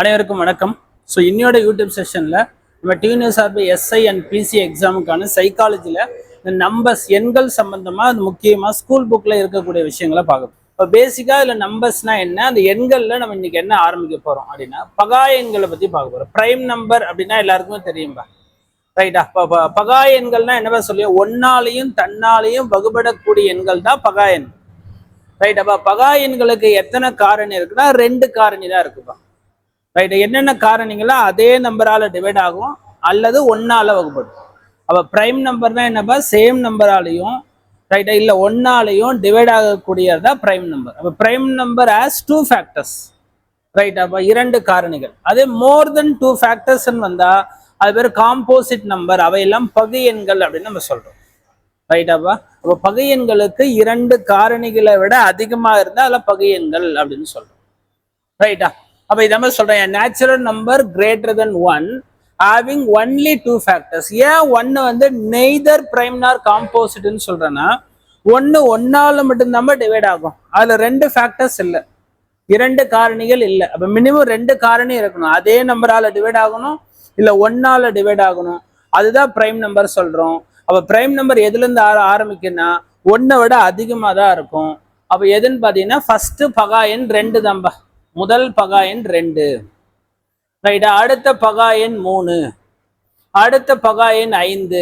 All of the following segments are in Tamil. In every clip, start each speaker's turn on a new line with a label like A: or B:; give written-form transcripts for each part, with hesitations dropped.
A: அனைவருக்கும் வணக்கம். ஸோ இன்னையோட யூடியூப் செஷனில் நம்ம டிஎன்எஸ்ஆர்பி எஸ்ஐ அண்ட் பிசி எக்ஸாமுக்கான சைக்காலஜியில் இந்த நம்பர்ஸ் எண்கள் சம்பந்தமாக அது முக்கியமாக ஸ்கூல் புக்கில் இருக்கக்கூடிய விஷயங்களை பார்க்கணும். இப்போ பேசிக்காக இதில் நம்பர்ஸ்னால் என்ன, அந்த எண்களில் நம்ம இன்னைக்கு என்ன ஆரம்பிக்க போகிறோம் அப்படின்னா பகா எண்களை பற்றி பார்க்க போகிறோம். ப்ரைம் நம்பர் அப்படின்னா எல்லாருக்குமே தெரியும்பா, ரைட்டா? பகா எண்கள்னா என்னவா சொல்லியோ ஒன்னாலையும் தன்னாலையும் வகுபடக்கூடிய எண்கள் தான் பகா எண், ரைட்? அப்போ பகா எண்களுக்கு எத்தனை காரணி இருக்குன்னா 2 காரணி தான் இருக்குப்பா, ரைட்? என்னென்ன காரணிகளா அதே நம்பரால டிவைட் ஆகும் அல்லது ஒன்னால வகுப்படும். அப்ப பிரைம் நம்பர்னா என்னப்பா, சேம் நம்பராலையும் ரைட்டா இல்ல ஒன்னாலையும் டிவைட் ஆகக்கூடியதா பிரைம் நம்பர். அப்ப prime number as 2 factors, right? அப்ப 2 காரணிகள். அதே மோர் தென் 2 ஃபேக்டர்ஸ் வந்தா அது பேர் காம்போசிட் நம்பர், அவையெல்லாம் பகு எண்கள் அப்படின்னு நம்ம சொல்றோம், ரைட்டாப்பா? அப்ப பகு எண்களுக்கு 2 காரணிகளை விட அதிகமா இருந்தா அதெல்லாம் பகு எண்கள் அப்படின்னு சொல்றோம், ரைட்டா? அப்ப இத மாதிரி சொல்றேன், natural number greater than 1 having only 2 factors. ஏன் 1 வந்து நெய்தர் பிரைம் நார் காம்போசிட்னு சொல்றேன்னா, 1 ஒன்னால மட்டும்தான் டிவைட் ஆகும், அதுல 2 ஃபேக்டர்ஸ் இல்லை, 2 காரணிகள் இல்லை. அப்ப மினிமம் 2 காரணி இருக்கணும், அதே நம்பரால டிவைட் ஆகணும் இல்ல ஒன்னால டிவைட் ஆகணும், அதுதான் பிரைம் நம்பர் சொல்றோம். அப்ப பிரைம் நம்பர் எதுல இருந்து ஆரம்பிக்குன்னா 1 விட அதிகமா தான் இருக்கும். அப்ப எதுன்னு பாத்தீங்கன்னா ஃபர்ஸ்ட் பகா எண் 2 தான்பா, முதல் பகா எண் 2, ரைட்டா? அடுத்த பகா எண் 3, அடுத்த பகா எண் 5,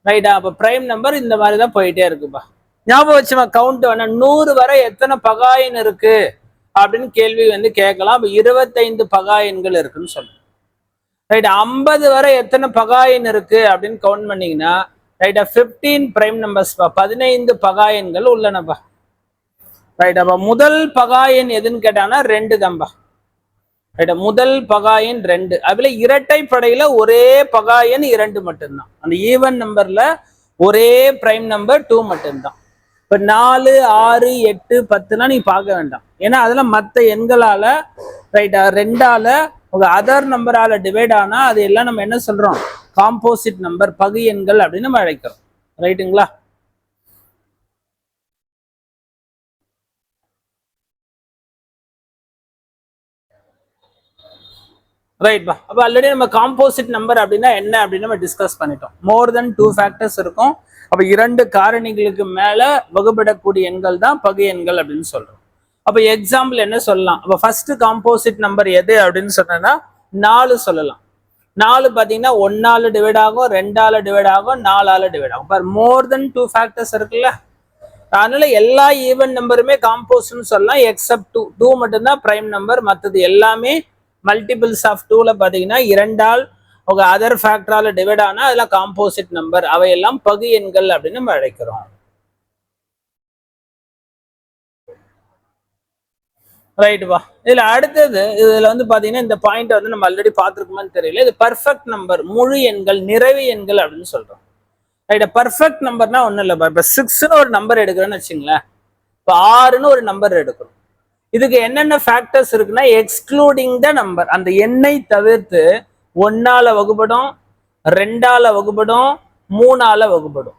A: ரைட்டா? அப்ப பிரைம் நம்பர் இந்த மாதிரி தான் போயிட்டே இருக்குப்பா. ஞாபகம் வச்சுமா, கவுண்ட் வேணா 100 வரை எத்தனை பகா எண் இருக்கு அப்படின்னு கேள்வி வந்து கேட்கலாம். அப்ப 25 பகா எண்கள் இருக்குன்னு சொல்லணும், ரைட்? 50 வரை எத்தனை பகா எண் இருக்கு அப்படின்னு கவுண்ட் பண்ணீங்கன்னா ரைட்டா 15 பிரைம் நம்பர்ஸ், 15 பகா எண்கள் உள்ளனப்பா, ரைட்? அப்ப முதல் பகா எண் எதுன்னு கேட்டாங்கன்னா 2 தான்பா, ரைட்? முதல் பகா எண் 2. அதுல இரட்டை படையில ஒரே பகா எண் 2 மட்டும்தான். அந்த ஈவன் நம்பர்ல ஒரே பிரைம் நம்பர் 2 மட்டும்தான். இப்ப 4, 6, 8, 10 நீ பார்க்க வேண்டாம், ஏன்னா அதெல்லாம் மற்ற எண்களால ரைட்டா 2ஆல உங்க அதர் நம்பரால டிவைட் ஆனா அது எல்லாம் நம்ம என்ன சொல்றோம், காம்போசிட் நம்பர், பகு எண்கள் அப்படின்னு நம்ம அழைக்கிறோம், ரைட்டுங்களா? ரைட்பா. அப்போ ஆல்ரெடி நம்ம காம்போசிட் நம்பர் அப்படின்னா என்ன அப்படின்னு நம்ம டிஸ்கஸ் பண்ணிட்டோம். மோர் தென் 2 ஃபேக்டர்ஸ் இருக்கும். அப்போ 2 காரணிகளுக்கு மேல வகுப்படக்கூடிய எண்கள் தான் பகு எண்கள் அப்படின்னு சொல்றோம். அப்போ எக்ஸாம்பிள் என்ன சொல்லலாம்? அப்போ ஃபர்ஸ்ட் காம்போசிட் நம்பர் எது அப்படின்னு சொன்னா 4 சொல்லலாம். 4 பார்த்தீங்கன்னா 1ஆல டிவைட் ஆகும், 2ஆல டிவைட் ஆகும், 4ஆல டிவைட் ஆகும். மோர் தென் 2 ஃபேக்டர்ஸ் இருக்குல்ல, அதனால எல்லா ஈவன் நம்பருமே காம்போசிட்னு சொல்லலாம் எக்ஸப்ட் 2. 2 மட்டும்தான் பிரைம் நம்பர், மற்றது எல்லாமே மல்டிபிள்ஸ் ஆஃப் 2ல பாத்தீங்கன்னா 2ஆல் உங்க அதர் ஃபேக்டரால டிவைட் ஆனா அதெல்லாம் காம்போசிட் நம்பர், அவையெல்லாம் பகு எண்கள் அப்படின்னு நம்ம அழைக்கிறோம், ரைட்டுப்பா? இதுல அடுத்தது இதுல வந்து பாத்தீங்கன்னா இந்த பாயிண்ட் வந்து நம்ம ஆல்ரெடி பார்த்துருக்கோமான்னு தெரியல, இது பர்ஃபெக்ட் நம்பர், முழு எண்கள், நிறைவு எண்கள் அப்படின்னு சொல்றோம், ரைட்? பர்ஃபெக்ட் நம்பர்னா ஒன்றும் இல்லைப்பா. இப்போ 6ன்னு ஒரு நம்பர் எடுக்கிறேன்னு வச்சுங்களேன், இப்போ 6ன்னு ஒரு நம்பர் எடுக்கிறோம், இதுக்கு என்னென்ன ஃபேக்டர்ஸ் இருக்குன்னா எக்ஸ்க்ளூடிங் த நம்பர், அந்த எண்ணை தவிர்த்து 1ஆல வகுப்படும், 2ஆல வகுப்படும், 3ஆல வகுப்படும்,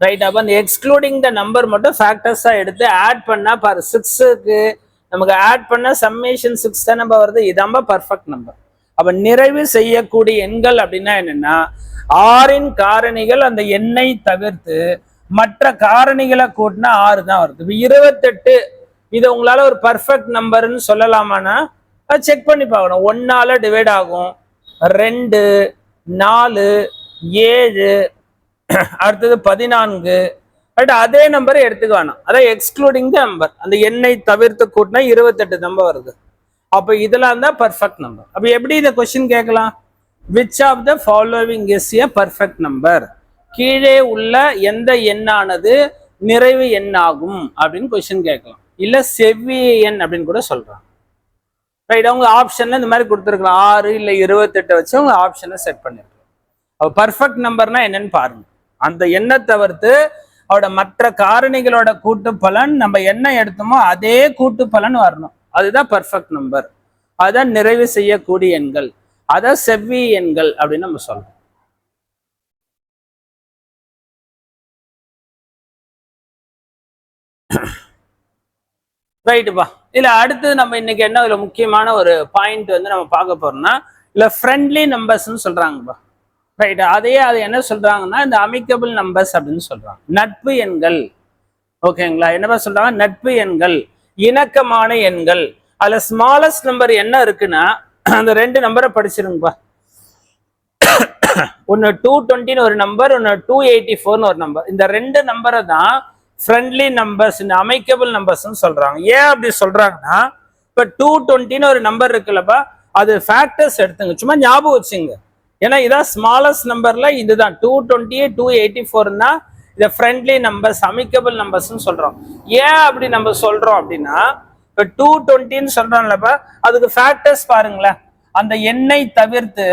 A: ரைட்? அப்ப அந்த எக்ஸ்க்ளூடிங் த நம்பர் மட்டும் ஃபேக்டர்ஸா எடுத்து ஆட் பண்ணா பாரு, 6க்கு நமக்கு ஆட் பண்ண சம்மேஷன் 6 தான் நம்ம வருது, இதாம்ப பர்ஃபெக்ட் நம்பர். அப்ப நிறைவு செய்யக்கூடிய எண்கள் அப்படின்னா என்னன்னா 6ன் காரணிகள் அந்த எண்ணை தவிர்த்து மற்ற காரணிகளை கூட்டினா 6 தான் வருது. 28 இது உங்களால ஒரு பர்ஃபெக்ட் நம்பர்னு சொல்லலாமான்னா செக் பண்ணி பார்க்கணும். 1ஆல டிவைட் ஆகும், 2, 4, 7, அடுத்தது 14, அதே நம்பரை எடுத்துக்க வேணாம், அதான் எக்ஸ்க்ளூடிங் த நம்பர், அந்த எண்ணை தவிர்த்து கூட்டினா 28 நம்பர் வருது. அப்ப இதெல்லாம் தான் பர்ஃபெக்ட் நம்பர். அப்ப எப்படி இந்த கொஸ்டின் கேட்கலாம்? Which of the following is a perfect number? கீழே உள்ள எந்த எண்ணானது நிறைவு எண்ணாகும் அப்படின்னு கொஸ்டின் கேட்கலாம். இல்ல செவ்விய எண் அப்படின்னு கூட சொல்றாங்க, ரைட்? அவங்க ஆப்ஷன்ல இந்த மாதிரி கொடுத்துருக்கலாம், 6 இல்ல 28 வச்சு அவங்க ஆப்ஷனை செட் பண்ணிருக்கலாம். அப்ப பர்ஃபெக்ட் நம்பர்னா என்னன்னு பாருங்க, அந்த எண்ணை தவிர்த்து அவரோட மற்ற காரணிகளோட கூட்டு பலன் நம்ம என்ன எடுத்தோமோ அதே கூட்டு பலன் வரணும், அதுதான் பர்ஃபெக்ட் நம்பர், அதுதான் நிறைவு செய்யக்கூடிய எண்கள், அதான் செவ்வி எண்கள் அப்படின்னு நம்ம சொல்றோம், ரைட்டுப்பா? இல்ல அடுத்து நம்ம இன்னைக்கு என்ன ஒரு முக்கியமான ஒரு பாயிண்ட் வந்து நம்ம பார்க்க போறோம்னா இல்ல ஃப்ரெண்ட்லி நம்பர்ஸ்ன்னு சொல்றாங்கப்பா. ரைட், அதையே அது என்ன சொல்றாங்கன்னா இந்த அமிக்கபிள் நம்பர்ஸ் அப்படின்னு சொல்றாங்க. நட்பு எண்கள். ஓகேங்களா, என்னப்பா சொல்றாங்க? நட்பு எண்கள், இணக்கமான எண்கள். அதுல ஸ்மாலஸ்ட் நம்பர் என்ன இருக்குன்னா அந்த ரெண்டு நம்பரை படிச்சிருங்கப்பா. ஒன்னு 220 ஒரு நம்பர், ஒன்னு 284 ஒரு நம்பர். இந்த ரெண்டு நம்பரை தான் ஃப்ரெண்ட்லி நம்பர்ஸ், இந்த அமைக்கபிள் நம்பர்ஸ் சொல்றாங்க. ஏன் அப்படி சொல்றாங்கன்னா இப்ப 220 ஒரு நம்பர் இருக்குல்லப்பா, அது ஃபேக்டர்ஸ் எடுத்துங்க, சும்மா ஞாபகம் வச்சுங்க. ஏன்னா இதான் ஸ்மாலஸ்ட் நம்பர்ல இதுதான் 220 284 தான் இதை ஃப்ரெண்ட்லி நம்பர்ஸ், அமைக்கபிள் நம்பர்ஸ் சொல்றோம். ஏன் அப்படி நம்ம சொல்றோம் அப்படின்னா இப்ப 220 சொல்றோம்லப்பா, அதுக்கு ஃபேக்டர்ஸ் பாருங்களேன். அந்த எண்ணை தவிர்த்து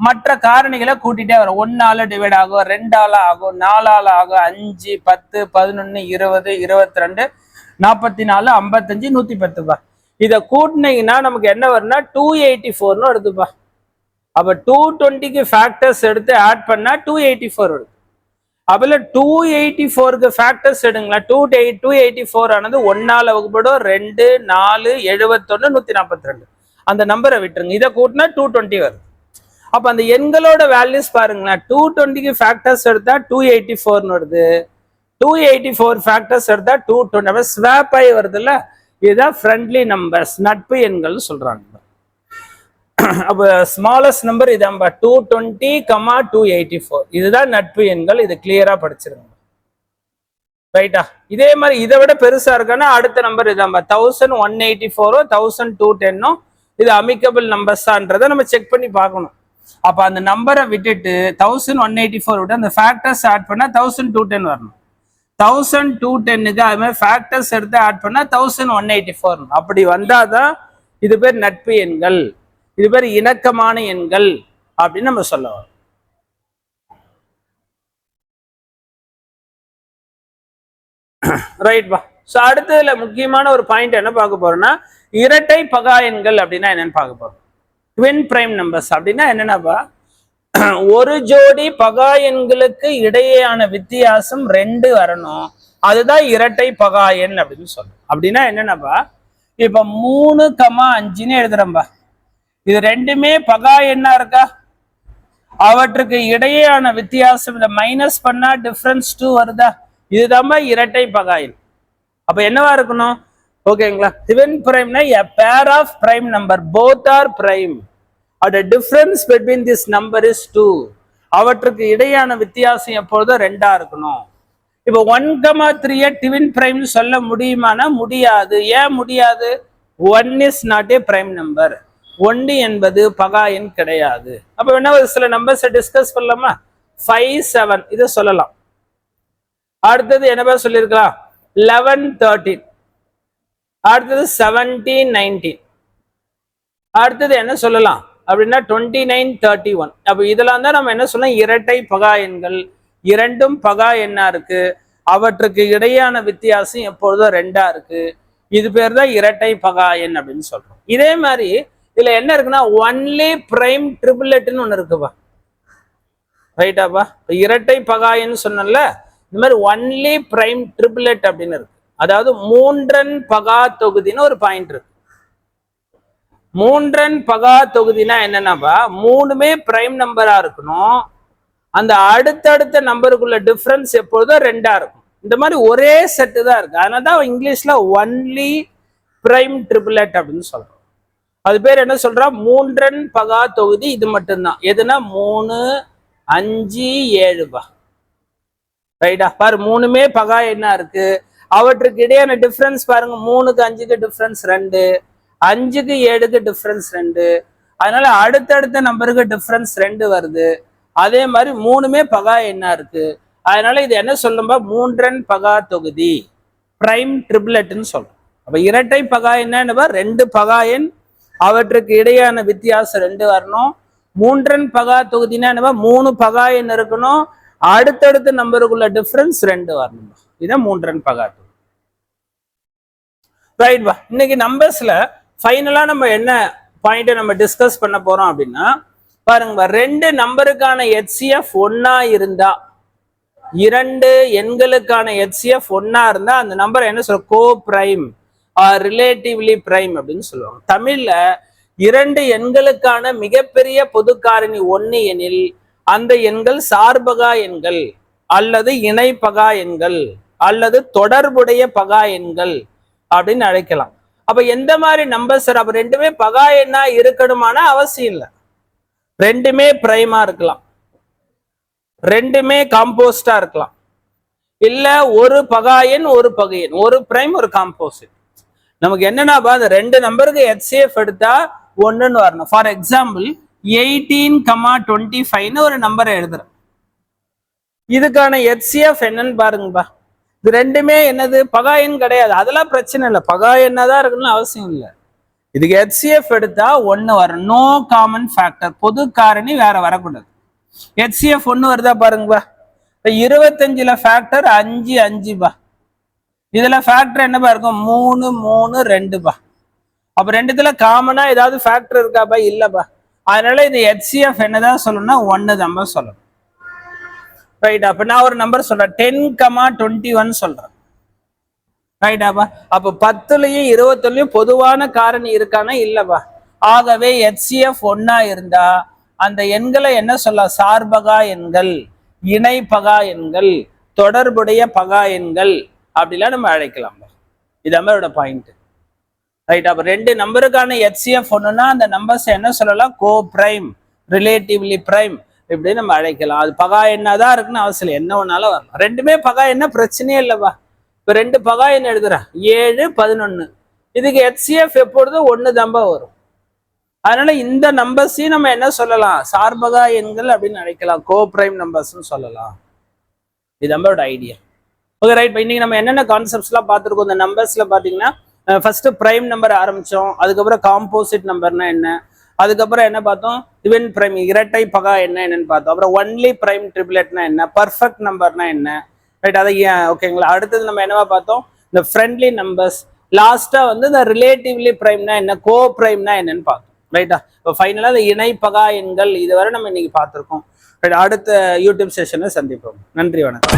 A: மற்ற காரணிகளை கூட்டிட்டே வரும். 1ஆல டிவைட் ஆகும், 2ஆல ஆகும், 4ஆல ஆகும், 5 10 11 20 22 44 55 110 இதை கூட்டினீங்கன்னா நமக்கு என்ன வரும்னா 284 வருதுப்பா. அப்ப 220க்கு ஃபேக்டர்ஸ் எடுத்து ஆட் பண்ணா 284 வருது. அப்பல 284க்கு ஃபேக்டர்ஸ் எடுங்களா. 284 ஆனது 1ஆல வகுப்படும், 2 4 71 142. அந்த நம்பரை விட்டுருங்க, இதை கூட்டினா 220 வருது. அப்ப அந்த எண்களோட வேல்யூஸ் பாருங்களேன். 220க்கு ஃபேக்டர்ஸ் எடுத்தா 284 வருது, 284 ஃபேக்டர்ஸ் எடுத்தா 220. ஸ்வாப் ஆகி வருதுல்ல, இதுதான் ஃப்ரெண்ட்லி நம்பர்ஸ், நட்பு எண்கள் சொல்றாங்க. அப்ப ஸ்மாலஸ்ட் நம்பர் இதான்பா 220, 284. இதுதான் நட்பு எண்கள். இது கிளியரா படிச்சிருங்க. ரைட்டா, இதே மாதிரி இதை விட பெருசா இருக்கான்னா அடுத்த நம்பர் இதான்பா 1184 1210. இது அமிக்கபிள் நம்பர்ஸான்றதை நம்ம செக் பண்ணி பார்க்கணும். அப்ப அந்த நம்பரை விட்டுட்டு 1184 விட்டு அந்த ஃபேக்டர்ஸ் ஆட் பண்ணா 1210 வரணும். 1210க்கு அது மாதிரி ஃபேக்டர்ஸ் எடுத்து ஆட் பண்ணா 1184. அப்படி வந்தாதான் இது பேர் நட்பு எண்கள், இது பேர் இணக்கமான எண்கள் அப்படின்னு நம்ம சொல்லுவோம். ரைட்பா. ஸோ அடுத்ததுல முக்கியமான ஒரு பாயிண்ட் என்ன பார்க்க போறோம்னா இரட்டை பகா எண்கள் அப்படின்னா என்னன்னு பார்க்க போறோம். ட்வின் பிரைம் நம்பர்ஸ் அப்படின்னா என்னன்னாப்பா, ஒரு ஜோடி பகா எண்களுக்கு இடையேயான வித்தியாசம் 2 வரணும், அதுதான் இரட்டை பகா எண் அப்படின்னு சொல்றோம். அப்படின்னா என்னன்னாப்பா, இப்ப 3, 5ன்னு எழுதுறோம்பா, இது ரெண்டுமே பகா எண்ணா இருக்கா, அவற்றுக்கு இடையேயான வித்தியாசம் இதை மைனஸ் பண்ணா டிஃபரன்ஸ் 2 வருதா, இதுதான் இரட்டை பகா எண். அப்ப என்னவா இருக்கணும்? ஓகேங்களா, twin பிரைம்னா a pair of prime number, both are prime, the difference between this number is 2. அவற்றுக்கு இடையான வித்தியாசம் எப்பொழுதும் 2ஆ இருக்கணும். இப்போ 1, 3 ட்வின் பிரைம் சொல்ல முடியுமானா முடியாது. ஏன் முடியாது? 1 is not a prime number. 1 என்பது பகா எண் கிடையாது. அப்ப வேணா சில நம்பர்ஸை டிஸ்கஸ் பண்ணலாமா? 5, 7 இதை சொல்லலாம். அடுத்தது என்ன சொல்லியிருக்கலாம்? 11, 13. அடுத்தது 17, 19. அடுத்தது என்ன சொல்லலாம் அப்படின்னா 29, 31. அப்ப இதெல்லாம் தான் நம்ம என்ன சொல்லலாம், இரட்டை பகா எண்கள். இரண்டும் பகா எண்ணா இருக்கு, அவற்றுக்கு இடையான வித்தியாசம் எப்பொழுதும் 2ஆ இருக்கு, இது பேர் தான் இரட்டை பகா எண் அப்படின்னு சொல்றோம். இதே மாதிரி இதுல என்ன இருக்குன்னா ஒன்லி பிரைம் ட்ரிபிளெட்னு ஒண்ணு இருக்குப்பா. ரைட்டாப்பா, இரட்டை பகா எண் சொன்னல, இந்த மாதிரி ஒன்லி பிரைம் ட்ரிபிளெட் அப்படின்னு இருக்கு. அதாவது மூன்றன் பகா தொகுதின்னு ஒரு பாயிண்ட் இருக்கு. மூன்றன் பகா தொகுதினா என்னன்னாப்பா, மூணுமே பிரைம் நம்பரா இருக்கணும், அந்த அடுத்தடுத்த நம்பருக்குள்ள டிஃபரன்ஸ் எப்பொழுதும் 2ஆ இருக்கும். இந்த மாதிரி ஒரே செட்டு தான் இருக்கு, அதனாலதான் இங்கிலீஷ்ல ஒன்லி பிரைம் ட்ரிபிளெட் அப்படின்னு சொல்றோம். அது பேர் என்ன சொல்றா, மூன்றன் பகா தொகுதி. இது மட்டும்தான். எதுனா 3, 5, 7பா. ரைட்டா, பாரு மூணுமே பகா என்ன இருக்கு, அவற்றுக்கு இடையான டிஃபரன்ஸ் பாருங்க. 3க்கு 5க்கு டிஃபரன்ஸ் 2, 5க்கு 7க்கு டிஃபரன்ஸ் 2. அதனால அடுத்தடுத்த நம்பருக்கு டிஃபரன்ஸ் 2 வருது. அதே மாதிரி மூணுமே பகா என்ன இருக்கு, அதனால இது என்ன சொல்லும்பா, மூன்றன் பகா தொகுதி, பிரைம் ட்ரிபிளெட்னு சொல்றோம். அப்ப இரட்டை பகா என்னன்னு 2 பகா எண், அவற்றுக்கு இடையான வித்தியாசம் 2 வரணும். மூன்றன் பகா தொகுதினா 3 பகா எண் இருக்கணும், அடுத்தடுத்த நம்பருக்குள்ள டிஃபரன்ஸ் 2 வரணும். இதான் மூன்றன் பகா தொகுதி. ரைட் பா. இன்னைக்கு நம்பர்ஸ்ல ஃபைனலா நம்ம என்ன பாயிண்ட் நம்ம டிஸ்கஸ் பண்ண போறோம் அப்படின்னா பாருங்க, 2 நம்பருக்கான HCF 1ஆ இருந்தா, 2 எண்களுக்கான HCF 1ஆ இருந்தா அந்த நம்பர் என்ன சொல்ற, கோ பிரைம். ரிலேட்டிவ்லி பிரைம் அப்படின்னு சொல்லுவாங்க. தமிழ்ல இரண்டு எண்களுக்கான மிகப்பெரிய பொது காரணி 1 எனில் அந்த எண்கள் சார்பகா எண்கள் அல்லது இணை பகா எண்கள் அல்லது தொடர்புடைய பகா எண்கள் அப்படின்னு அழைக்கலாம். அப்ப எந்த மாதிரி நம்பர்ஸ்? அப்ப ரெண்டுமே பகா எண்ணா இருக்கணுமான அவசியம் இல்லை. ரெண்டுமே பிரைமா இருக்கலாம், ரெண்டுமே காம்போஸ்டா இருக்கலாம், இல்ல ஒரு பகா எண் ஒரு பகை எண், ஒரு பிரைம் ஒரு காம்போசிட். நமக்கு என்னன்னா அந்த ரெண்டு நம்பருக்கு HCF எடுத்தா ஒண்ணுன்னு வரணும். ஃபார் எக்ஸாம்பிள் 18,25 ஒரு நம்பரை எழுதுறேன். இதுக்கான HCF என்னன்னு பாருங்கப்பா. இது ரெண்டுமே என்னது? பகா எண் கிடையாது. அதெல்லாம் பிரச்சனை இல்லை, பகா எண்ணாதான் இருக்கணும்னு அவசியம் இல்லை. இதுக்கு HCF எடுத்தா 1 வரும். நோ காமன் ஃபேக்டர், பொது காரணி வேற வரக்கூடாது. HCF 1 வருதா பாருங்கப்பா. 25ல ஃபேக்டர் 5 5பா. இதுல ஃபேக்டர் என்னப்பா இருக்கும்? 3 3 2பா. அப்ப ரெண்டுத்துல காமனா ஏதாவது ஃபேக்டர் இருக்காப்பா? இல்லப்பா. அதனால இது HCF என்னதான் சொல்லணும்னா 1 தான் சொல்லணும். ரைட். அப்ப நான் ஒரு நம்பர் சொல்றேன், 10,21 சொல்றேன். ரைட்டாப்பா. அப்ப 10லயும் 20லயும் பொதுவான காரணி இருக்கானா? இல்லப்பா. ஆகவே HCF 1 இருந்தா அந்த எண்களை என்ன சொல்ல? சார்பகா எண்கள், இணை பகா எண்கள், தொடர்புடைய பகா எண்கள் அப்படிலாம் நம்ம அழைக்கலாம். இது நம்மளோட பாயிண்ட். ரைட். அப்ப ரெண்டு நம்பருக்கான HCF 1னா அந்த நம்பர்ஸ் என்ன சொல்லலாம்? கோ பிரைம், ரிலேட்டிவ்லி பிரைம் இப்படி நம்ம அழைக்கலாம். அது பகா எண்ணாதான் இருக்குன்னு அவசியம் இல்லை, என்ன ஒன்னாலும் வரலாம். ரெண்டுமே பகா என்ன பிரச்சனையே இல்லைப்பா. இப்ப ரெண்டு பகா எண் எழுதுறேன், 7 11. இதுக்கு HCF எப்பொழுதும் 1 தான்பா வரும். அதனால இந்த நம்பர்ஸையும் நம்ம என்ன சொல்லலாம்? சார்பகா எண்கள் அப்படின்னு அழைக்கலாம், கோ பிரைம் நம்பர்ஸ்ன்னு சொல்லலாம். இது நம்மளோட ஐடியா. Okay right. இன்னைக்கு நம்ம என்னென்ன கான்செப்ட்ஸ்லாம் பார்த்துருக்கோம் இந்த நம்பர்ஸ்ல பாத்தீங்கன்னா, ஃபர்ஸ்ட் பிரைம் நம்பர் ஆரம்பிச்சோம், அதுக்கப்புறம் காம்போசிட் நம்பர்னா என்ன, அதுக்கப்புறம் என்ன பார்த்தோம்? இவன் பிரைம் இரட்டை பகா என்னன்னு பார்த்தோம். அப்புறம் ஒன்லி பிரைம் ட்ரிபிளெட்னா என்ன, பர்ஃபெக்ட் நம்பர்னா என்ன. ரைட். அதை ஓகேங்களா. அடுத்தது நம்ம என்னவா பார்த்தோம்? இந்த ஃப்ரெண்ட்லி நம்பர்ஸ். லாஸ்டா இந்த ரிலேட்டிவ்லி பிரைம்னா என்ன, கோ பிரைம்னா என்னன்னு பார்த்தோம். ரைட்டா. இப்போ ஃபைனலா இந்த இணை பகா எண்கள் இதுவரை நம்ம இன்னைக்கு பார்த்துருக்கோம். அடுத்த யூடியூப் செஷனை சந்திப்போம். நன்றி, வணக்கம்.